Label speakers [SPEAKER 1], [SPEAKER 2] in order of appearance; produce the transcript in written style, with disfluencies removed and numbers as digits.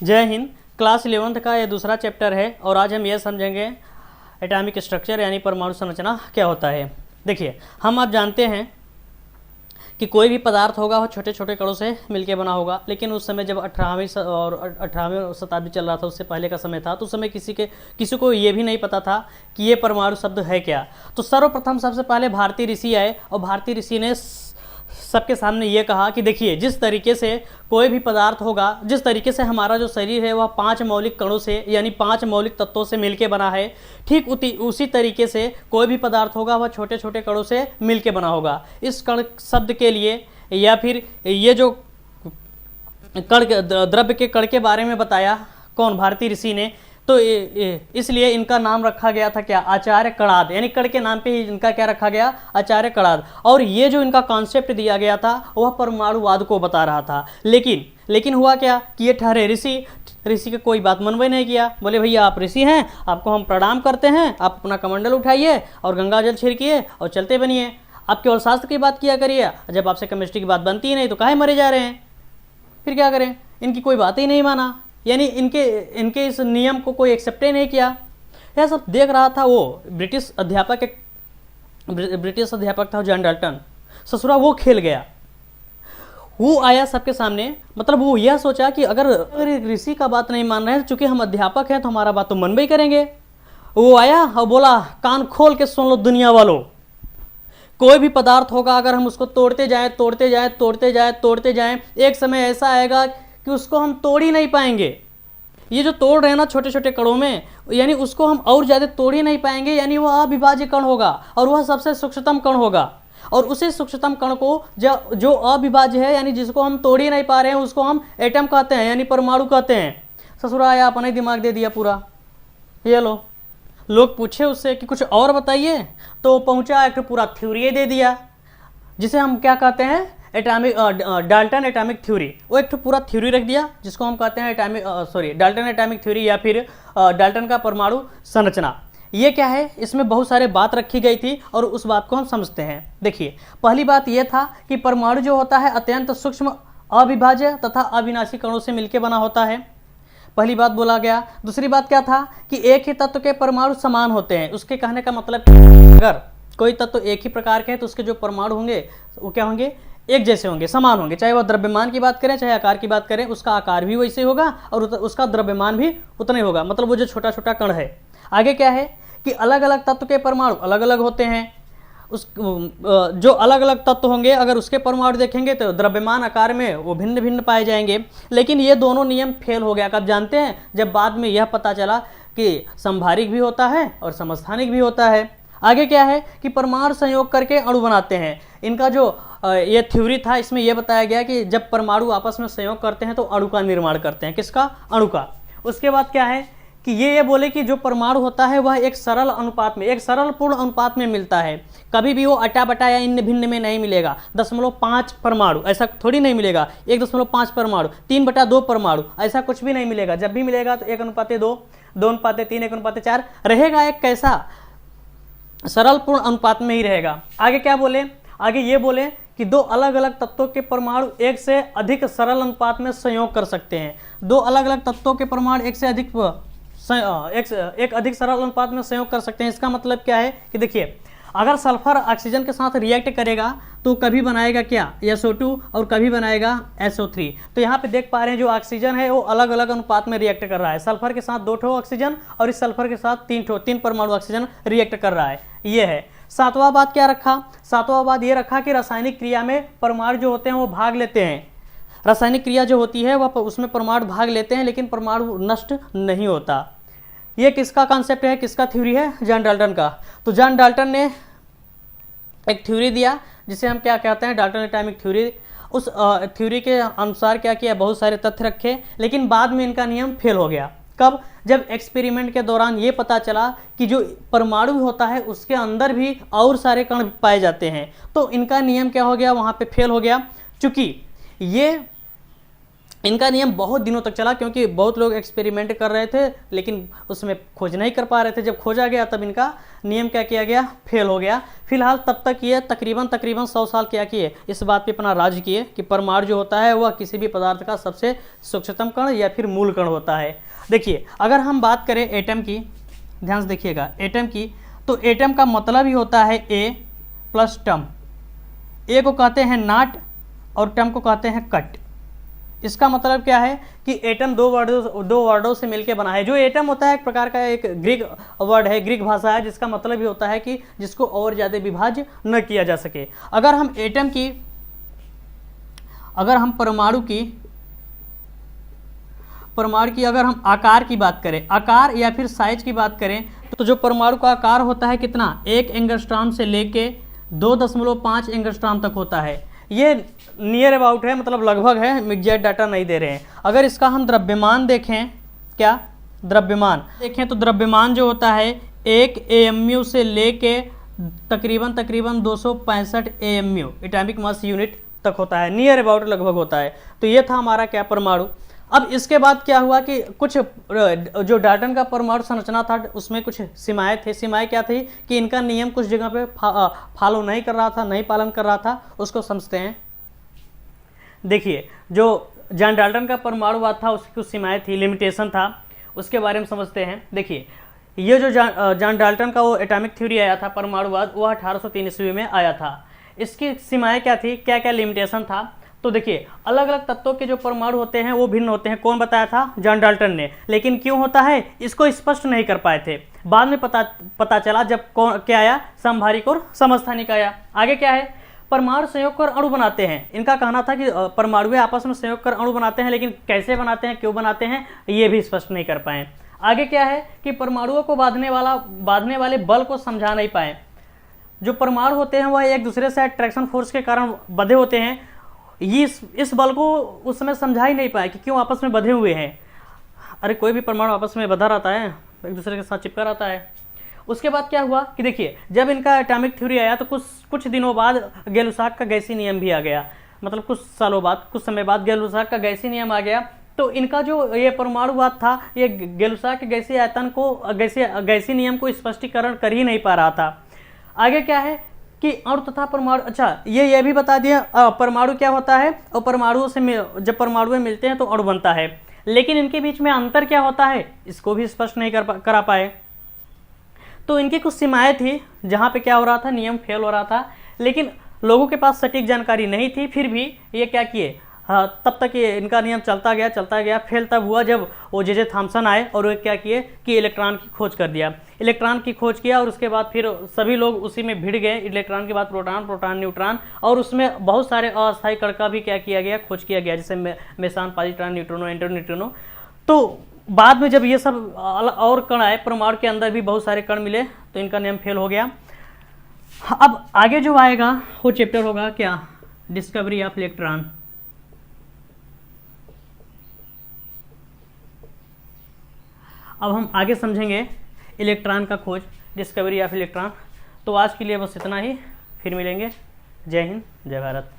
[SPEAKER 1] जय Hind. Class 11th का ये दूसरा चैप्टर है और आज हम ये समझेंगे एटॉमिक स्ट्रक्चर यानी परमाणु संरचना क्या होता है। देखिए, हम आप जानते हैं कि कोई भी पदार्थ होगा वो छोटे छोटे कणों से मिलके बना होगा, लेकिन उस समय जब 18वीं शताब्दी चल रहा था, उससे पहले का समय था, तो उस समय किसी को ये भी नहीं पता था कि ये परमाणु शब्द है क्या। तो सर्वप्रथम सबसे पहले भारतीय ऋषि आए और भारतीय ऋषि ने सबके सामने ये कहा कि देखिए, जिस तरीके से कोई भी पदार्थ होगा, जिस तरीके से हमारा जो शरीर है वह 5 मौलिक कणों से यानी 5 मौलिक तत्वों से मिलके बना है, ठीक उसी तरीके से कोई भी पदार्थ होगा वह छोटे छोटे कणों से मिलके बना होगा। इस कण शब्द के लिए या फिर ये जो कण द्रव्य के कण के बारे में बताया कौन, भारतीय ऋषि ने, तो इसलिए इनका नाम रखा गया था क्या, आचार्य कणाद, यानी कण के नाम पे ही इनका क्या रखा गया, आचार्य कणाद। और ये जो इनका कॉन्सेप्ट दिया गया था वह परमाणुवाद को बता रहा था। लेकिन हुआ क्या कि ये ठहरे ऋषि के कोई बात मनवे नहीं किया। बोले भैया आप ऋषि हैं, आपको हम प्रणाम करते हैं, आप अपना कमंडल उठाइए और गंगा जल छिड़किए और चलते बनिए। आप केवल शास्त्र की बात किया करिए, जब आपसे केमिस्ट्री की बात बनती ही नहीं तो काहे मरे जा रहे हैं। फिर क्या करें, इनकी कोई बात ही नहीं माना, यानी इनके इस नियम को कोई एक्सेप्ट ही नहीं किया। यह सब देख रहा था वो ब्रिटिश अध्यापक था जॉन डाल्टन। ससुरा वो खेल गया, वो आया सबके सामने, मतलब वो यह सोचा कि अगर ऋषि का बात नहीं मान रहे हैं, चूंकि हम अध्यापक हैं तो हमारा बात तो मन भी करेंगे। वो आया और बोला, कान खोल के सुन लो दुनिया वालों, कोई भी पदार्थ होगा अगर हम उसको तोड़ते जाएं, एक समय ऐसा आएगा कि उसको हम तोड़ ही नहीं पाएंगे। ये जो तोड़ रहे हैं ना छोटे छोटे कणों में, यानी उसको हम और ज़्यादा तोड़ ही नहीं पाएंगे, यानी वह अविभाज्य कण होगा और वह सबसे सूक्ष्मतम कण होगा। और उसी सूक्ष्मतम कण को जो अविभाज्य है, यानी जिसको हम तोड़ ही नहीं पा रहे हैं, उसको हम एटम कहते हैं, यानी परमाणु कहते हैं। ससुरा आया, अपना ही दिमाग दे दिया पूरा। ये लो, लोग पूछे उससे कि कुछ और बताइए, तो पहुंचा एक पूरा थ्योरी दे दिया, जिसे हम क्या कहते हैं, डाल्टन एटॉमिक थ्योरी। वो एक पूरा थ्योरी रख दिया जिसको हम कहते हैं डाल्टन एटॉमिक थ्योरी या फिर डाल्टन का परमाणु संरचना। ये क्या है, इसमें बहुत सारे बात रखी गई थी और उस बात को हम समझते हैं। देखिए, पहली बात यह था कि परमाणु जो होता है अत्यंत सूक्ष्म, अविभाज्य तथा अविनाशी कणों से मिलकर बना होता है। पहली बात बोला गया। दूसरी बात क्या था कि एक ही तत्व के परमाणु समान होते हैं। उसके कहने का मतलब, अगर कोई तत्व एक ही प्रकार के है तो उसके जो परमाणु होंगे वो क्या होंगे, एक जैसे होंगे, समान होंगे। चाहे वह द्रव्यमान की बात करें, चाहे आकार की बात करें, उसका आकार भी वैसे होगा और उसका द्रव्यमान भी उतना ही होगा, मतलब वो जो छोटा छोटा कण है। आगे क्या है कि अलग अलग तत्व के परमाणु अलग अलग होते हैं। जो अलग अलग तत्व होंगे अगर उसके परमाणु देखेंगे तो द्रव्यमान आकार में वो भिन्न भिन्न पाए जाएंगे। लेकिन ये दोनों नियम फेल हो गया। कब जानते हैं, जब बाद में यह पता चला कि समभारिक भी होता है और समस्थानिक भी होता है। आगे क्या है कि परमाणु संयोग करके अणु बनाते हैं। इनका जो ये थ्योरी था, इसमें यह बताया गया कि जब परमाणु आपस में संयोग करते हैं तो अणु का निर्माण करते हैं। किसका, अणु का। उसके बाद क्या है कि ये बोले कि जो परमाणु होता है वह एक सरल अनुपात में, एक सरल पूर्ण अनुपात में मिलता है। कभी भी वो अटा बटा या इन्न भिन्न में नहीं मिलेगा। 0.5 परमाणु ऐसा थोड़ी नहीं मिलेगा, 1.5 परमाणु, 3/2 परमाणु, ऐसा कुछ भी नहीं मिलेगा। जब भी मिलेगा तो 1:2, 2:3, 1:4 रहेगा। एक कैसा सरल पूर्ण अनुपात में ही रहेगा। आगे क्या बोले, आगे ये बोले कि दो अलग अलग तत्वों के परमाणु एक से अधिक सरल अनुपात में संयोग कर सकते हैं। दो अलग अलग तत्वों के परमाणु एक अधिक सरल अनुपात में संयोग कर सकते हैं। इसका मतलब क्या है कि देखिए, अगर सल्फर ऑक्सीजन के साथ रिएक्ट करेगा तो कभी बनाएगा क्या, SO2, और कभी बनाएगा SO3। तो यहाँ पे देख पा रहे हैं जो ऑक्सीजन है वो अलग अलग अनुपात में रिएक्ट कर रहा है। सल्फर के साथ 2 ठो ऑक्सीजन और इस सल्फर के साथ 3 परमाणु ऑक्सीजन रिएक्ट कर रहा है। ये है। सातवां बात क्या रखा, सातवां बात ये रखा कि रासायनिक क्रिया में परमाणु जो होते हैं वो भाग लेते हैं। रासायनिक क्रिया जो होती है वह उसमें परमाणु भाग लेते हैं, लेकिन परमाणु नष्ट नहीं होता। ये किसका कॉन्सेप्ट है, किसका थ्योरी है, जॉन डाल्टन का। तो जॉन डाल्टन ने एक थ्योरी दिया जिसे हम क्या कहते हैं, डाल्टन एटॉमिक थ्योरी। उस थ्योरी के अनुसार क्या किया, बहुत सारे तथ्य रखे, लेकिन बाद में इनका नियम फेल हो गया। कब, जब एक्सपेरिमेंट के दौरान ये पता चला कि जो परमाणु होता है उसके अंदर भी और सारे कण पाए जाते हैं। तो इनका नियम क्या हो गया, वहाँ पे फेल हो गया। चूंकि ये इनका नियम बहुत दिनों तक चला, क्योंकि बहुत लोग एक्सपेरिमेंट कर रहे थे लेकिन उसमें खोज नहीं कर पा रहे थे। जब खोजा गया तब इनका नियम क्या किया गया, फेल हो गया। फिलहाल तब तक ये तकरीबन 100 साल क्या किए, इस बात पे अपना राज किए कि परमाणु जो होता है वह किसी भी पदार्थ का सबसे सूक्ष्मतम कण या फिर मूल कण होता है। देखिए अगर हम बात करें एटम की, ध्यान से देखिएगा एटम की, तो एटम का मतलब ही होता है ए प्लस टम। ए को कहते हैं नाट और टम को कहते हैं कट। इसका मतलब क्या है कि एटम दो वर्डों से मिलकर बना है। जो एटम होता है एक प्रकार का एक ग्रीक वर्ड है, ग्रीक भाषा है, जिसका मतलब ही होता है कि जिसको और ज़्यादा विभाज्य न किया जा सके। अगर हम एटम की, अगर हम परमाणु की अगर हम आकार की बात करें, आकार या फिर साइज की बात करें, तो जो परमाणु का आकार होता है कितना, 1 एंगस्ट्रॉम से लेके 2.5 एंगस्ट्रॉम तक होता है। ये नियर अबाउट है, मतलब लगभग है, एग्जैक्ट डाटा नहीं दे रहे हैं। अगर इसका हम द्रव्यमान देखें, क्या द्रव्यमान देखें, तो द्रव्यमान जो होता है 1 AMU से लेके तकरीबन 265 AMU एटॉमिक मास यूनिट तक होता है, नियर अबाउट लगभग होता है। तो ये था हमारा क्या, परमाणु। अब इसके बाद क्या हुआ कि कुछ जो डाल्टन का परमाणु संरचना था उसमें कुछ सीमाएं थे। सीमाएं क्या थी कि इनका नियम कुछ जगह पे फॉलो नहीं कर रहा था, नहीं पालन कर रहा था। उसको समझते हैं। देखिए जो जॉन डाल्टन का परमाणुवाद था उसकी कुछ सीमाएं थी, लिमिटेशन था, उसके बारे में समझते हैं। देखिए ये जो जॉन डाल्टन का वो एटॉमिक थ्योरी आया था परमाणुवाद, वह 1803 ईस्वी में आया था। इसकी सीमाएं क्या थी, क्या क्या लिमिटेशन था। तो देखिए अलग अलग तत्वों के जो परमाणु होते हैं वो भिन्न होते हैं। कौन बताया था, जॉन डाल्टन ने। लेकिन क्यों होता है इसको स्पष्ट नहीं कर पाए थे। बाद में पता चला जब क्या आया, समभारिक और समस्थानिक आया। आगे क्या है, परमाणु संयोग कर अणु बनाते हैं। इनका कहना था कि परमाणु आपस में संयोग कर अणु बनाते हैं, लेकिन कैसे बनाते हैं, क्यों बनाते हैं, ये भी स्पष्ट नहीं कर पाए। आगे क्या है कि परमाणुओं को बांधने वाले बल को समझा नहीं पाए। जो परमाणु होते हैं वह एक दूसरे से अट्रैक्शन फोर्स के कारण बंधे होते हैं। इस बल को उस समय समझा ही नहीं पाए कि क्यों आपस में बंधे हुए हैं। अरे कोई भी परमाणु आपस में बंधा रहता है, एक दूसरे के साथ चिपका रहता है। उसके बाद क्या हुआ कि देखिए जब इनका एटॉमिक थ्योरी आया तो कुछ दिनों बाद गै-लुसाक का गैसीय नियम भी आ गया। मतलब कुछ सालों बाद, कुछ समय बाद गै-लुसाक का गैसीय नियम आ गया। तो इनका जो ये परमाणुवाद था, ये गै-लुसाक के गैसीय आयतन को, गैसीय नियम को स्पष्टीकरण कर ही नहीं पा रहा था। आगे क्या है कि अणु तथा परमाणु, अच्छा ये भी बता दिया परमाणु क्या होता है, और परमाणुओं से जब परमाणु मिलते हैं तो अणु बनता है। लेकिन इनके बीच में अंतर क्या होता है इसको भी स्पष्ट नहीं करा पाए। तो इनकी कुछ सीमाएं थी जहाँ पे क्या हो रहा था, नियम फेल हो रहा था। लेकिन लोगों के पास सटीक जानकारी नहीं थी, फिर भी ये क्या किए, तब तक ये इनका नियम चलता गया। फेल तब हुआ जब वो जे थॉमसन आए और वो क्या किए कि इलेक्ट्रॉन की खोज कर दिया। इलेक्ट्रॉन की खोज किया और उसके बाद फिर सभी लोग उसी में भिड़ गए। इलेक्ट्रॉन के बाद प्रोटॉन, न्यूट्रॉन, और उसमें बहुत सारे अस्थायी कण का भी क्या किया गया, खोज किया गया, जैसे मेसान, पॉजिट्रॉन, न्यूट्रिनो, एंटीन्यूट्रिनो। तो बाद में जब ये सब और कण आए, परमाणु के अंदर भी बहुत सारे कण मिले, तो इनका नियम फेल हो गया। अब आगे जो आएगा वो चैप्टर होगा क्या, डिस्कवरी ऑफ इलेक्ट्रॉन। अब हम आगे समझेंगे इलेक्ट्रॉन का खोज, डिस्कवरी ऑफ इलेक्ट्रॉन। तो आज के लिए बस इतना ही, फिर मिलेंगे। जय हिंद, जय भारत।